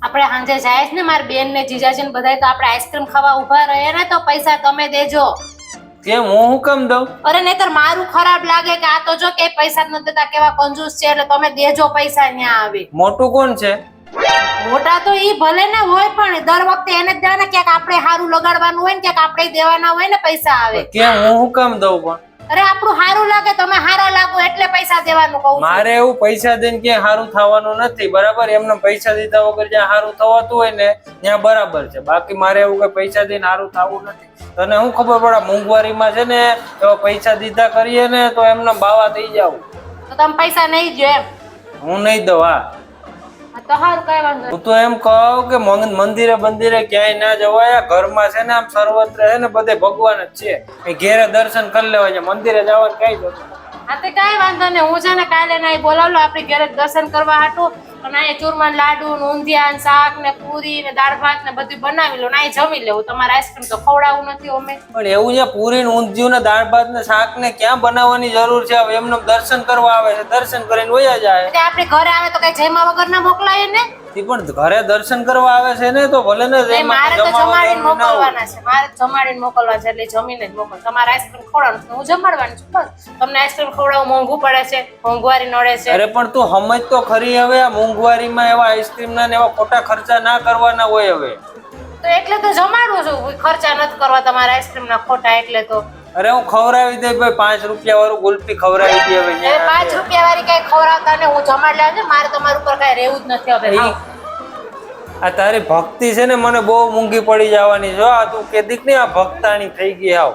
આપણે સાંજે જાય છે ને મારી બેન ને જીજાજી ને બધાય, તો આપણે આઈસ્ક્રીમ ખાવા ઊભા રહીએ ને તો પૈસા તમે દેજો. કેમ હું કેમ દઉં? અરે નહીતર મારું ખરાબ લાગે કે આ તો જો કે પૈસા જ નથી દેતા, કેવા કંજૂસ છે, એટલે તમે દેજો પૈસા. ન્યા આવે મોટું કોણ છે? મોટા તો ઈ ભલે ને હોય, પણ દર વખતે એને જ દેવાના, ક્યાંક આપણે સારું લગાડવાનું હોય ને ક્યાંક આપણે દેવાના હોય ને પૈસા આવે. કેમ હું કેમ દઉં? પણ અરે આપણું સારું લાગે, તમે સારા લાગો એટલે પૈસા દેવાનું કહું છું. મારે એવું પૈસા દઈને ક્યાંય સારું થવાનું નથી, બરાબર? એમને પૈસા દીધા વગર જ્યાં સારું થવાતું હોય ને ત્યાં બરાબર છે, બાકી મારે એવું કઈ પૈસા દઈને સારું થવું નથી. તને શું ખબર પડે મોંઘવારીમાં છે ને એવા પૈસા દીધા કરીએ ને તો એમને બાવા થઈ જાવ. તો તમે પૈસા નહીં જો એમ? હું નહીં દઉં. હા તો સારું, કઈ વાંધો નહીં. હું તો એમ કહું કે મંદિરે બંદિરે ક્યાંય ના જવાય. ઘરમાં છે ને આમ સર્વત્ર છે ને બધે ભગવાન જ છે, ઘેરે દર્શન કરી લેવાય છે, મંદિરે જવાનું કઈ જ હા તો કઈ વાંધો નહીં. હું છે ને કાલે ના બોલાવલો આપણી ઘરે દર્શન કરવા હાટું, અને અહીંયા ચૂરમા લાડુ, ઊંધિયા, શાક ને પૂરી ને દાળ ભાત ને બધું બનાવી લો ને અહીં જમી લેવું. તમારે આઈસ્ક્રીમ તો ખવડાવવું નથી અમે. પણ એવું છે, પૂરી ને ઊંધિયું ને દાળ ભાત ને શાક ને ક્યાં બનાવવાની જરૂર છે? હવે એમને દર્શન કરવા આવે છે, દર્શન કરીને વયા જાય. એટલે આપણે ઘરે આવે તો કઈ જમ્યા વગર ના મોકલાય ને? પણ ઘરે દર્શન કરવા આવે છે ને તો ભલે ને મારે તો જમાડીને મોકલવાના છે, મારે જમાડીને મોકલવા છે, એટલે જમીને જ મોકલ. તમારે આઈસ્ક્રીમ ખવડાવવાનું, હું જમાડવાની છું બસ. તમને આઈસ્ક્રીમ ખવડાવવું મોંઘું પડે છે, મોંઘવારી નડે છે. અરે પણ તું સમજ તો ખરી, હવે આ મોંઘવારીમાં એવા આઈસ્ક્રીમ ના ને એવા ખોટા ખર્ચા ના કરવાના હોય. હવે તો એટલે તો જમાડું છું, ખર્ચા નથી કરવા તમારે આઈસ્ક્રીમ ના ખોટા. એટલે તો અરે હું ખવડાવી દે ભાઈ, 5 રૂપિયા વાળું ગુલ્ફી ખવડાવી દે. હવે 5 રૂપિયા વાળી કઈ ખવડાવતા ને હું જમાડ લાવ છે. મારે તમારા ઉપર કઈ રહેવું જ નથી હવે. આ તારી ભક્તિ છે ને મને બહુ મૂંઘી પડી જવાની. જો આ તું કેદીક ને આ ભક્તાણી થઈ ગઈ. આવ